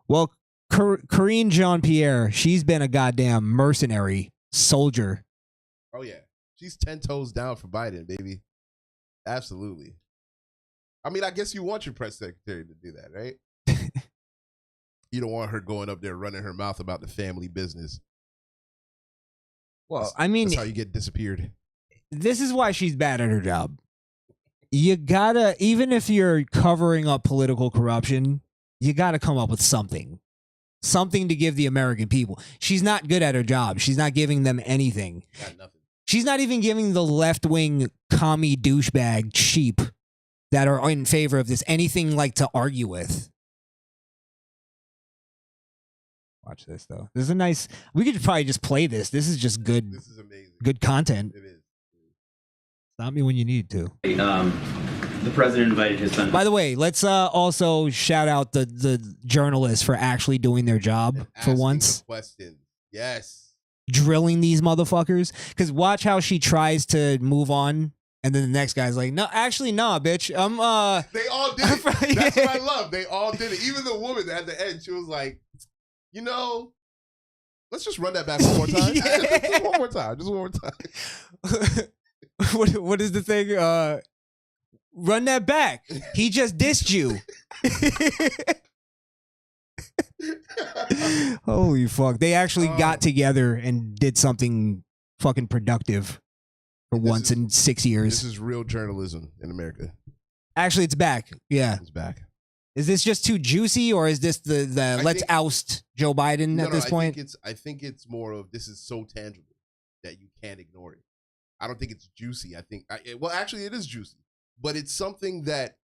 Well, Karine Jean-Pierre, she's been a goddamn mercenary soldier. Oh, yeah. She's 10 toes down for Biden, baby. Absolutely. I mean, I guess you want your press secretary to do that, right? You don't want her going up there running her mouth about the family business. Well, I mean, that's how you get disappeared. This is why she's bad at her job. You gotta, even if you're covering up political corruption, you gotta come up with something to give the American people. She's not good at her job. She's not giving them anything. Got nothing. She's not even giving the left-wing commie douchebag sheep that are in favor of this anything like to argue with. Watch this though. This is a nice. We could probably just play this. This is just good. This is amazing. Good content. It is. Stop me when you need to. The president invited his son. By the way, let's also shout out the journalists for actually doing their job for once. Questions. Yes. Drilling these motherfuckers. Because watch how she tries to move on. And then the next guy's like, no, actually, nah, bitch. They all did it. That's what I love. They all did it. Even the woman at the end, she was like, you know, let's just run that back one more time. Just one more time. Just one more time. What is the thing? Run that back. He just dissed you. Holy fuck. They actually got together and did something fucking productive for once in 6 years. This is real journalism in America. Actually, it's back. Yeah. It's back. Is this just too juicy, or is this the let's oust Joe Biden at this point? I think it's more of this is so tangible that you can't ignore it. I don't think it's juicy. I think, well, actually, it is juicy, but it's something that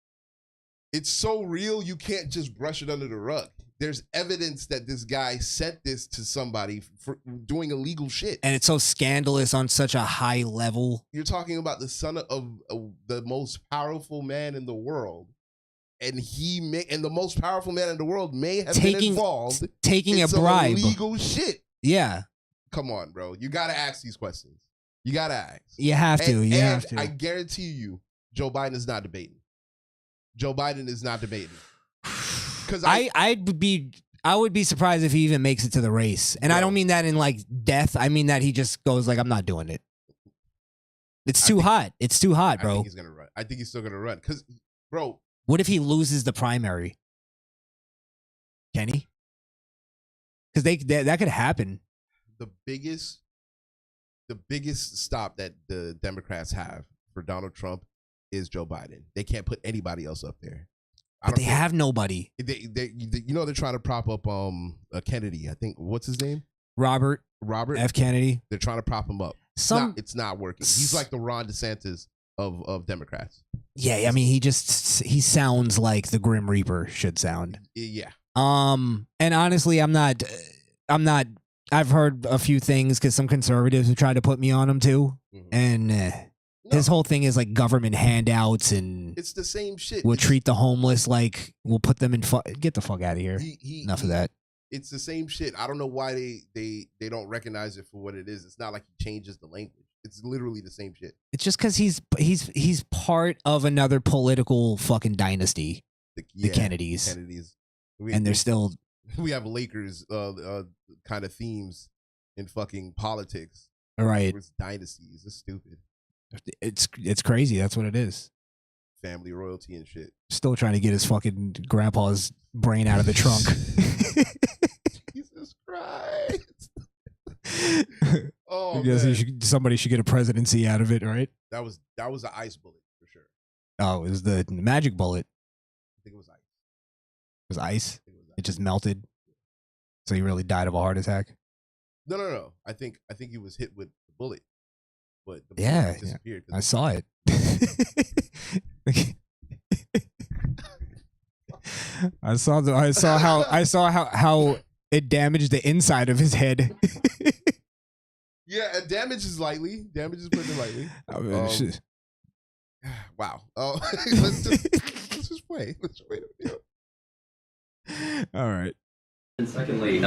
it's so real you can't just brush it under the rug. There's evidence that this guy sent this to somebody for doing illegal shit, and it's so scandalous on such a high level. You're talking about the son of the most powerful man in the world. And the most powerful man in the world may have been involved taking in a bribe, illegal shit. Yeah, come on, bro. You gotta ask these questions. You gotta ask. You have to. You have to. I guarantee you, Joe Biden is not debating. Joe Biden is not debating. Because I would be surprised if he even makes it to the race. And I don't mean that in like death. I mean that he just goes like, I'm not doing it. It's too hot. It's too hot, bro. I think he's gonna run. I think he's still gonna run. Because, bro. What if he loses the primary? Can he? Because that could happen. The biggest stop that the Democrats have for Donald Trump is Joe Biden. They can't put anybody else up there. But they have nobody. They you know they're trying to prop up Kennedy. I think what's his name? Robert F. Kennedy. They're trying to prop him up. It's not working. He's like the Ron DeSantis of Democrats. Yeah, I mean he sounds like the Grim Reaper should sound. Yeah. And honestly, I've heard a few things because some conservatives have tried to put me on him too. Mm-hmm. And his whole thing is like government handouts and it's the same shit. We'll treat the homeless like we'll put them in get the fuck out of here. Enough of that. It's the same shit. I don't know why they don't recognize it for what it is. It's not like he changes the language. It's literally the same shit. It's just because he's part of another political fucking dynasty. The Kennedys. And they're still. We have Lakers kind of themes in fucking politics. All right. It's dynasties. It's stupid. It's crazy. That's what it is. Family royalty and shit. Still trying to get his fucking grandpa's brain out of the trunk. Jesus Christ. I guess somebody should get a presidency out of it, right? That was an ice bullet for sure. Oh, it was the magic bullet. I think it was ice. It was ice? It just melted. So he really died of a heart attack? No. I think he was hit with the bullet. But the bullet disappeared. I saw it. I saw how it damaged the inside of his head. Yeah, damage is lightly. Damage is pretty lightly. Wow. Oh, let's just play. Let's wait a minute. All right. And secondly,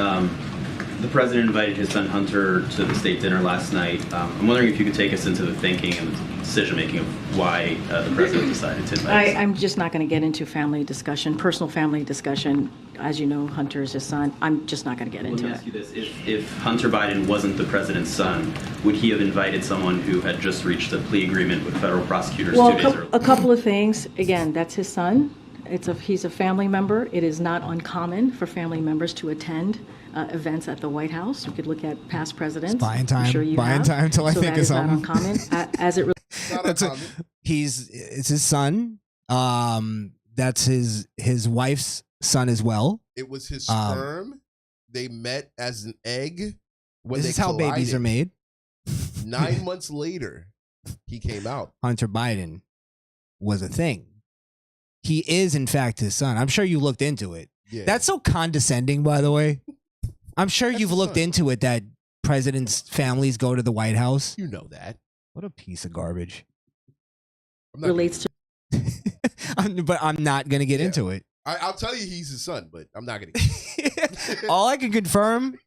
The president invited his son Hunter to the state dinner last night. I'm wondering if you could take us into the thinking and the decision-making of why the president decided to invite his son. I'm just not going to get into family discussion, personal family discussion. As you know, Hunter is his son. I'm just not going to get into it. Let me ask you this. If Hunter Biden wasn't the president's son, would he have invited someone who had just reached a plea agreement with federal prosecutors 2 days earlier? A couple of things. Again, that's his son. He's a family member. It is not uncommon for family members to attend events at the White House. You could look at past presidents. It's buying time. I'm sure you buying have. time till I so think that of is something. not uncommon. As it It's his son. That's his wife's son as well. It was his sperm. They met as an egg when This they is how collided. babies are made. 9 months later, he came out. Hunter Biden was a thing. He is, in fact, his son. I'm sure you looked into it. Yeah. That's so condescending, by the way. I'm sure That's you've his looked son. into it that presidents' families go to the White House. You know that. What a piece of garbage. I'm not relates to But I'm not going to get into it. I'll tell you he's his son, but I'm not going to. All I can confirm,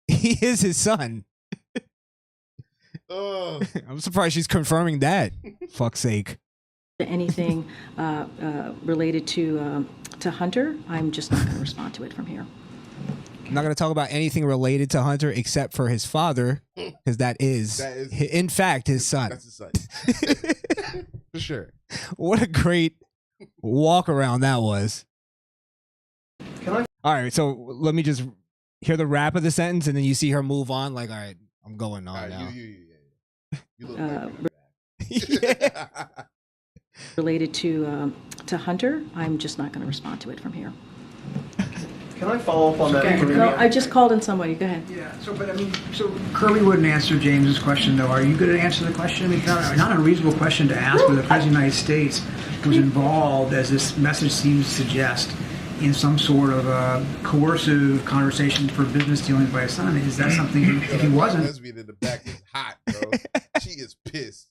he is his son. Oh. I'm surprised she's confirming that. Fuck's sake. anything related to Hunter. I'm just not going to respond to it from here. I'm not going to talk about anything related to Hunter except for his father, because that is, in fact, his son. That's his son. For sure. What a great walk around that was. All right, so let me just hear the wrap of the sentence, and then you see her move on. Like, all right, I'm going on All right, now. you look like Yeah. Related to Hunter, I'm just not going to respond to it from here. Can I follow up on that? No, I just called in somebody. Go ahead. Yeah. So Kirby wouldn't answer James's question, though. Are you going to answer the question? I mean, not a reasonable question to ask whether the President of the United States was involved, as this message seems to suggest, in some sort of coercive conversation for business dealings by his son. Is that something? If he wasn't, lesbian in the back is hot, bro. She is pissed.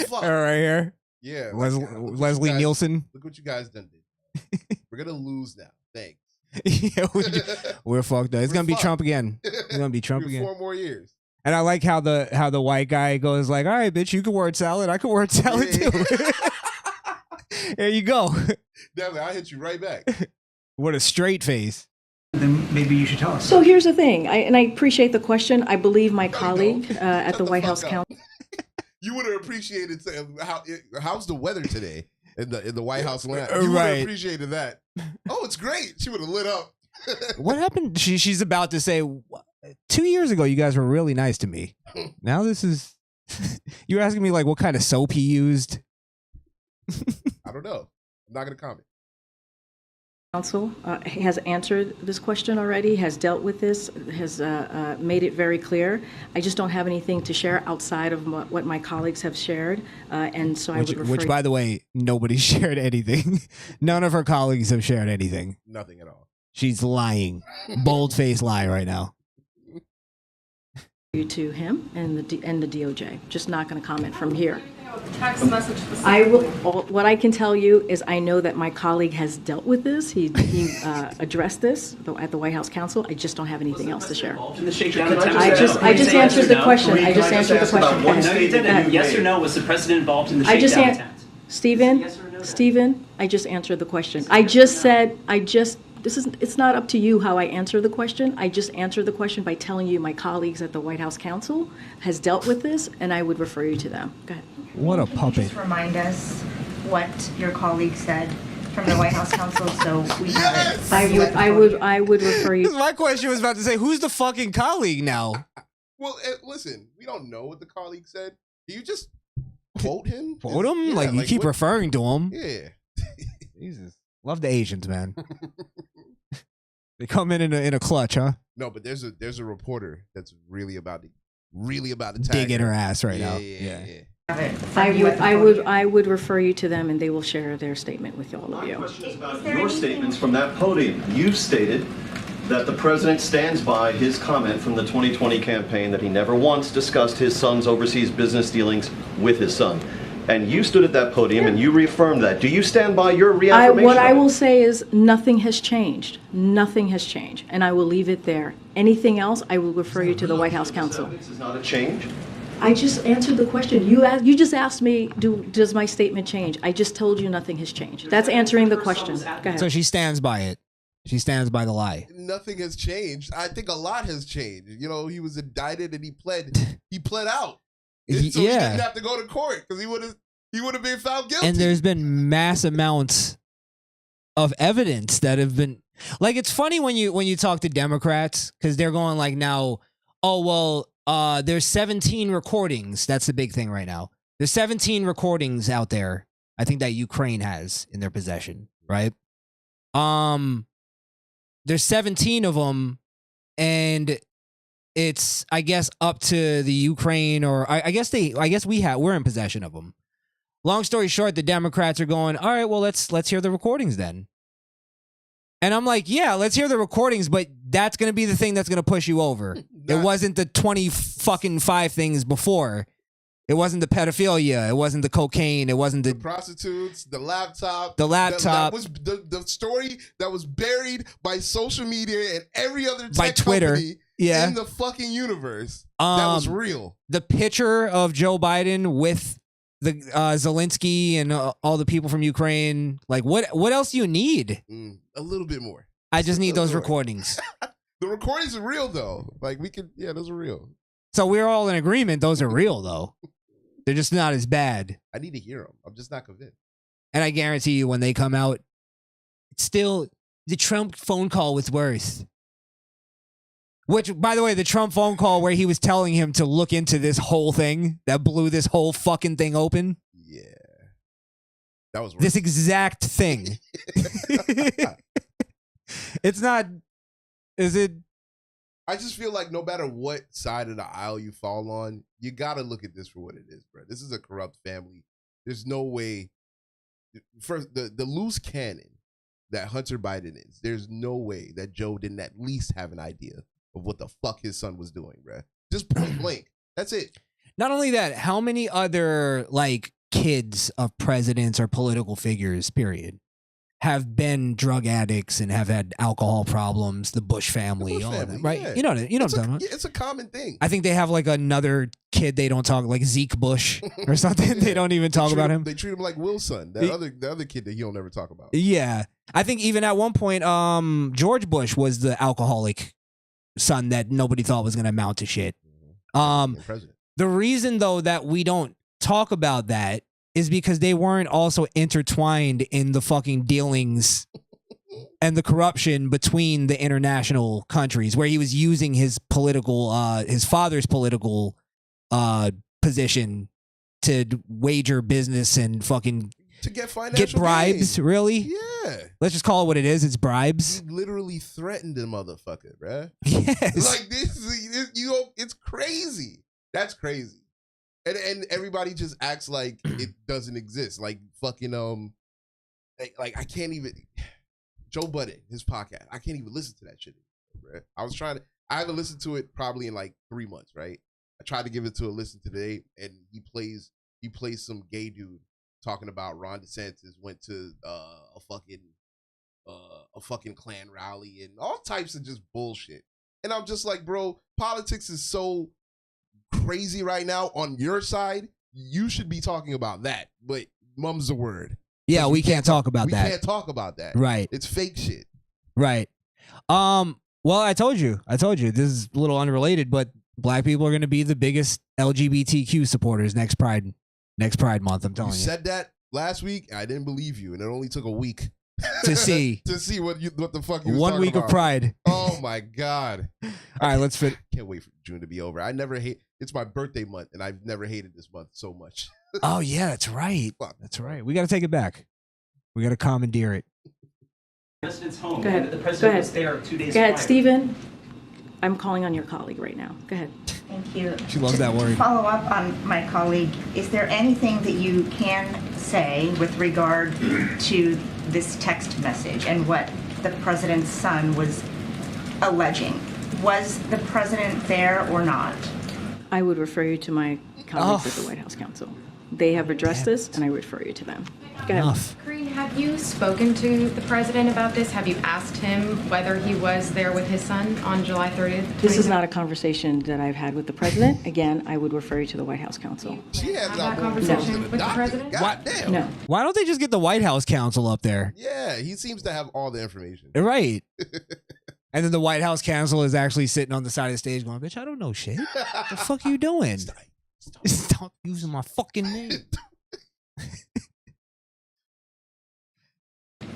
Fuck. All right, here. Yeah. Leslie Nielsen. Look what you guys done did. We're gonna lose now. Thanks. Yeah, we're fucked up. It's gonna be Trump again. It's gonna be Trump again. 4 more years. And I like how the white guy goes like, "All right, bitch, you can word salad. I can word salad too." There you go. Definitely, I'll hit you right back. What a straight face. then maybe you should tell us. So here's the thing, and I appreciate the question. I believe my colleague at Shut the White fuck House up. Council. You would have appreciated how's the weather today in the White House land. You would Right. have appreciated that. Oh, it's great. She would have lit up. What happened? She's about to say, 2 years ago, you guys were really nice to me. Now this is, you're asking me like what kind of soap he used. I don't know. I'm not gonna comment. Council has answered this question already, has dealt with this, has made it very clear. I just don't have anything to share outside of what my colleagues have shared, and so I would refer. Which, by the way, nobody shared anything. None of her colleagues have shared anything. Nothing at all. She's lying. Bold-faced lie right now. you to him and the DOJ. Just not going to comment from here. Text message. I will. What I can tell you is I know that my colleague has dealt with this. He addressed this at the White House Council. I just don't have anything else to share. In the shakedown attempt? I just answered the question. I just answered the question. No, you didn't. Yes or no? Was the president involved in the shakedown attempt? Stephen, I just answered the question. It's not up to you how I answer the question. I just answered the question by telling you my colleagues at the White House Council has dealt with this, and I would refer you to them. Go ahead. What a Can you puppet. just remind us what your colleague said from the White House Council so we have it? I would refer you. My question was about to say, who's the fucking colleague now? Well, listen, we don't know what the colleague said. Do you just quote him? Quote him? Yeah, like you keep what- referring to him. Yeah. Jesus. Love the Asians, man. They come in a clutch, huh? No, but there's a reporter that's really about to tag Digging her her. ass right now. Yeah. Have it from you at the podium. I would refer you to them, and they will share their statement with all of My you. question is about Is there your anything- statements from that podium. You've stated that the president stands by his comment from the 2020 campaign that he never once discussed his son's overseas business dealings with his son. and you stood at that podium and you reaffirmed that. Do you stand by your reaffirmation? What I will say is nothing has changed. Nothing has changed, and I will leave it there. Anything else, I will refer you to the White House counsel. This is not a change. I just answered the question. You just asked me, does my statement change? I just told you nothing has changed. That's answering the question. Go ahead. So she stands by it. She stands by the lie. Nothing has changed. I think a lot has changed. You know, he was indicted and he pled out. So he didn't have to go to court because he would have been found guilty. And there's been mass amounts of evidence that have been like, it's funny when you talk to Democrats because they're going like now, oh well, there's 17 recordings. That's the big thing right now. There's 17 recordings out there. I think that Ukraine has in their possession, right? There's 17 of them, and it's, I guess, up to the Ukraine, or I guess we're in possession of them. Long story short, the Democrats are going, all right, well, let's hear the recordings then. And I'm like, yeah, let's hear the recordings, but that's going to be the thing that's going to push you over. It wasn't the 5 things before. It wasn't the pedophilia. It wasn't the cocaine. It wasn't the prostitutes, the laptop. That was the story that was buried by social media and every other tech by Twitter. company in the fucking universe. That was real. The picture of Joe Biden with the Zelensky and all the people from Ukraine. Like, what else do you need? A little bit more. I just need those recordings. The recordings are real, though. Like, those are real. So we're all in agreement. Those are real, though. They're just not as bad. I need to hear them. I'm just not convinced. And I guarantee you, when they come out, it's still the Trump phone call was worse. Which, by the way, the Trump phone call where he was telling him to look into this whole thing that blew this whole fucking thing open. Yeah. That was worse. This exact thing. It's not, is it? I just feel like no matter what side of the aisle you fall on, you got to look at this for what it is, bro. This is a corrupt family. There's no way. First, the loose cannon that Hunter Biden is, there's no way that Joe didn't at least have an idea of what the fuck his son was doing, bro. Just point blank. That's it. Not only that, how many other like kids of presidents or political figures, period, have been drug addicts and have had alcohol problems? The Bush family, all of that, right? Yeah. You know what I'm talking about. It's a common thing. I think they have like another kid they don't talk, like Zeke Bush or something. They don't even talk about him. They treat him like Will's son, the other kid that he don't ever talk about. Yeah, I think even at one point, George Bush was the alcoholic son that nobody thought was going to amount to shit. The reason though that we don't talk about that is because they weren't also intertwined in the fucking dealings and the corruption between the international countries, where he was using his political, his father's political position to wager business and fucking to get financial bribes. gain. Really? Yeah. Let's just call it what it is. It's bribes. He literally threatened the motherfucker, bruh. Yes. Like it's crazy. That's crazy. And everybody just acts like it doesn't exist. Like fucking like I can't even Joe Budden, his podcast. I can't even listen to that shit anymore, bruh. I haven't listened to it probably in like 3 months, right? I tried to give it to a listen today, and he plays some gay dude talking about Ron DeSantis went to a fucking Klan rally and all types of just bullshit. And I'm just like, bro, politics is so crazy right now on your side. You should be talking about that, but mum's the word. Yeah, we can't talk about that. We can't talk about that. Right. It's fake shit. Right. Well, I told you. This is a little unrelated, but black people are going to be the biggest LGBTQ supporters next Pride Month. I'm telling you. You said that last week. I didn't believe you, and it only took a week to see what the fuck you was 1 week about. of Pride. Oh my god! All right, let's fit. Can't wait for June to be over. I never hate. It's my birthday month, and I've never hated this month so much. Oh yeah, that's right. Fuck. That's right. We got to take it back. We got to commandeer it. President's home. Go ahead. The president was there 2 days Go ahead, prior. Stephen. I'm calling on your colleague right now. Go ahead. Thank you. She loves To that word. Follow up on my colleague. Is there anything that you can say with regard to this text message and what the president's son was alleging? Was the president there or not? I would refer you to my colleagues at the White House counsel. They have addressed this, and I refer you to them. Go ahead. Enough. Karine, have you spoken to the president about this? Have you asked him whether he was there with his son on July 30th? This is not a conversation that I've had with the president. Again, I would refer you to the White House counsel. She had Have that conversation with the president? God damn. No. Why don't they just get the White House counsel up there? Yeah, he seems to have all the information. Right. And then the White House counsel is actually sitting on the side of the stage going, bitch, I don't know shit. What the fuck are you doing? Stop using my fucking name.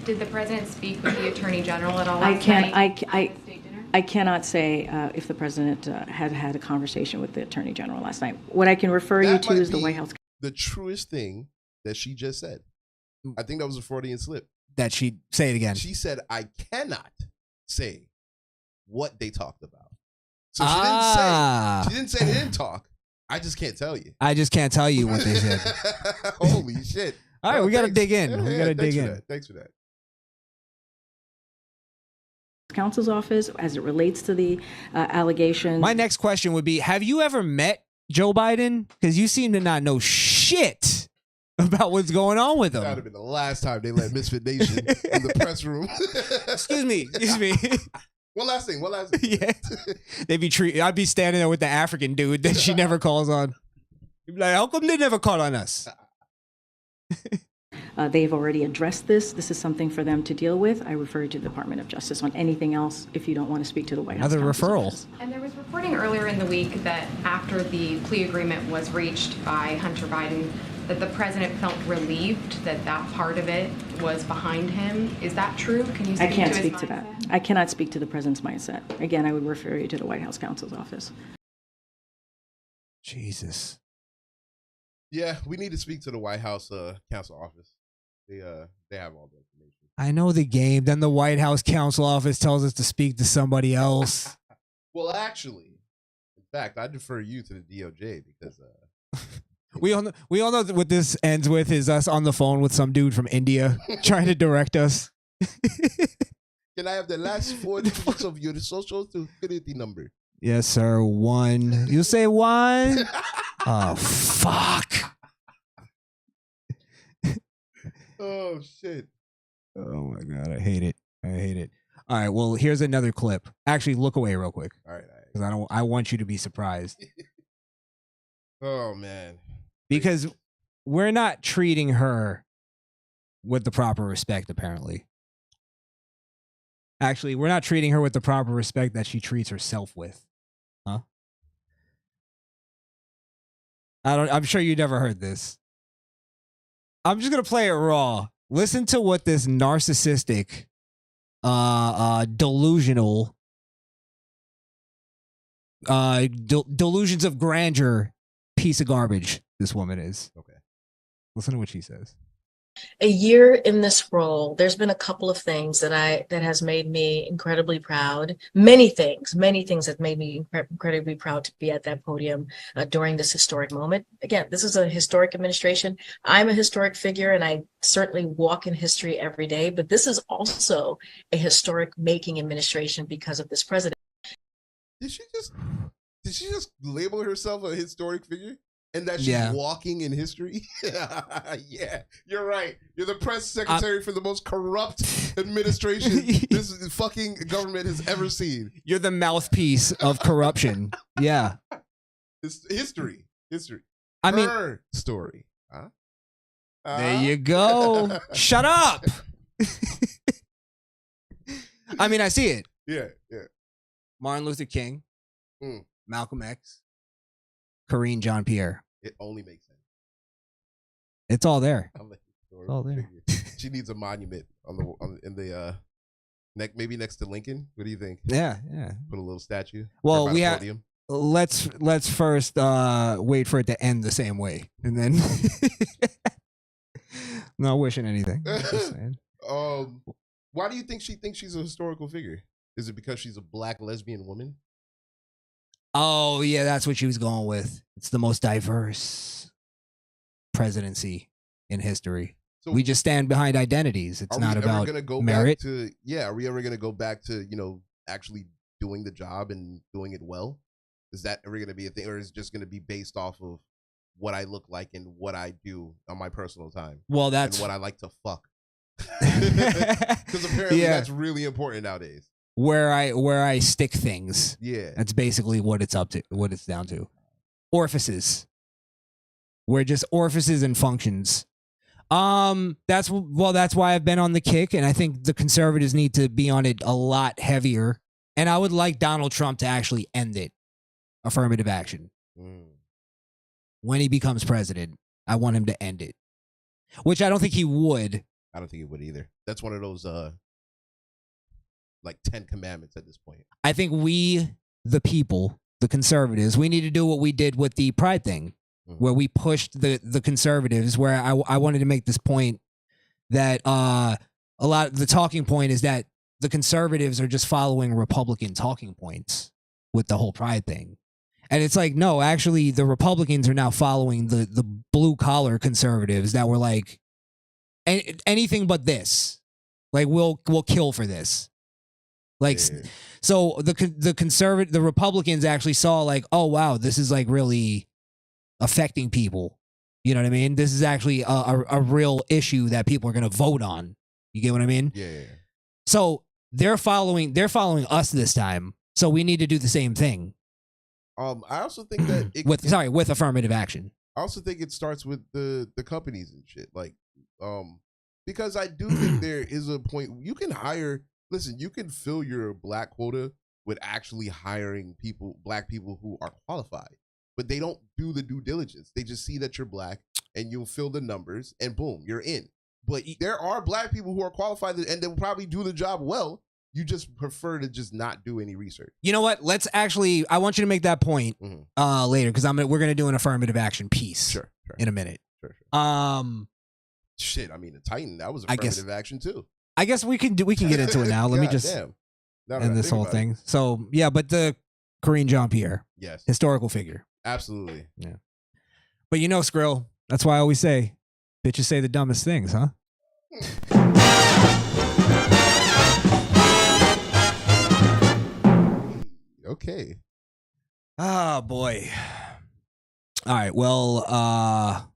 Did the president speak with the attorney general at all I last can't. night at the state dinner? I cannot say if the president had had a conversation with the attorney general last night. What I can refer you That to might is the be White House. The truest thing that she just said. I think that was a Freudian slip. That she say it again. She said, I cannot say what they talked about. So she didn't say they didn't talk. I just can't tell you. I just can't tell you what they said. Holy shit. All right, we got to dig in. Yeah, we yeah, got to thanks dig for in. that. Thanks for that. Counsel's office as it relates to the allegations. My next question would be, have you ever met Joe Biden? Because you seem to not know shit about what's going on with him. That would have been the last time they let Misfit Nation in the press room. Excuse me. One last thing. Yeah. I'd be standing there with the African dude that she never calls on. He'd be like, how come they never call on us? They've already addressed this. This is something for them to deal with. I refer you to the Department of Justice on anything else if you don't want to speak to the White House. Another counsel's referral. office. And there was reporting earlier in the week that after the plea agreement was reached by Hunter Biden, that the president felt relieved that that part of it was behind him. Is that true? Can you speak I can't to his speak to that. mindset? I cannot speak to the president's mindset. Again, I would refer you to the White House counsel's office. Jesus. Yeah, we need to speak to the White House counsel office. They have all the information. I know the game. Then the White House counsel office tells us to speak to somebody else. Well, actually, in fact, I defer you to the DOJ because We all know that what this ends with is us on the phone with some dude from India trying to direct us. can I have the last 4 digits of your social security number? Yes, sir. 1. You say 1? Oh, fuck. Oh shit. Oh my God. I hate it. All right. Well, here's another clip. Actually, look away real quick. All right. Because I want you to be surprised. Oh man. Because we're not treating her with the proper respect, apparently. Actually, we're not treating her with the proper respect that she treats herself with. Huh? I'm sure you never heard this. I'm just going to play it raw. Listen to what this narcissistic, delusional, delusions of grandeur piece of garbage this woman is. Okay. Listen to what she says. A year in this role, there's been a couple of things that has made me incredibly proud. Many things have made me incredibly proud to be at that podium during this historic moment. Again, this is a historic administration. I'm a historic figure, and I certainly walk in history every day. But this is also a historic making administration because of this president. Did she just label herself a historic figure? And that she's walking in history? Yeah, you're right. You're the press secretary for the most corrupt administration this fucking government has ever seen. You're the mouthpiece of corruption. Yeah. It's history. I mean, her story. Huh? There you go. Shut up. I mean, I see it. Yeah. Martin Luther King, Malcolm X, Karine Jean-Pierre. It only makes sense. It's all there. It's all there. She needs a monument maybe next to Lincoln. What do you think? Yeah. Put a little statue. Well, we have. Let's first wait for it to end the same way, and then. Not wishing anything. Just saying. Why do you think she thinks she's a historical figure? Is it because she's a black lesbian woman? Oh, yeah, that's what she was going with. It's the most diverse presidency in history. So we just stand behind identities. It's not about merit. Are we ever going to go back to, actually doing the job and doing it well? Is that ever going to be a thing? Or is it just going to be based off of what I look like and what I do on my personal time. Well, that's and what I like to fuck. Because apparently that's really important nowadays. Where I stick things. Yeah. That's basically what it's down to. Orifices. We're just orifices and functions. That's why I've been on the kick, and I think the conservatives need to be on it a lot heavier. And I would like Donald Trump to actually end it. Affirmative action. When he becomes president, I want him to end it. Which I don't think he would. I don't think he would either. That's one of those like 10 commandments at this point. I think we, the people, the conservatives, we need to do what we did with the Pride thing, where we pushed the conservatives, where I wanted to make this point that a lot of the talking point is that the conservatives are just following Republican talking points with the whole Pride thing. And it's like, no, actually the Republicans are now following the blue collar conservatives that were like, anything but this. Like we'll kill for this. Like, so the Republicans actually saw like, oh wow, this is like really affecting people. You know what I mean? This is actually a real issue that people are going to vote on. You get what I mean? Yeah. So they're following us this time. So we need to do the same thing. I also think that with affirmative action. I also think it starts with the companies and shit. Like, because I do think there is a point you can hire. Listen, you can fill your black quota with actually hiring black people who are qualified, but they don't do the due diligence. They just see that you're black and you'll fill the numbers and boom, you're in. But there are black people who are qualified and they will probably do the job well. You just prefer to just not do any research. You know what? I want you to make that point later because we're gonna do an affirmative action piece in a minute. Sure. Shit, I mean, the Titan, that was affirmative action too. I guess we can get into it now. Let me just end this whole thing. So yeah, but the Karine Jean-Pierre, yes, historical figure, absolutely, yeah. But you know, Skrill, that's why I always say, bitches say the dumbest things, huh? Okay. Ah, boy. All right. Well,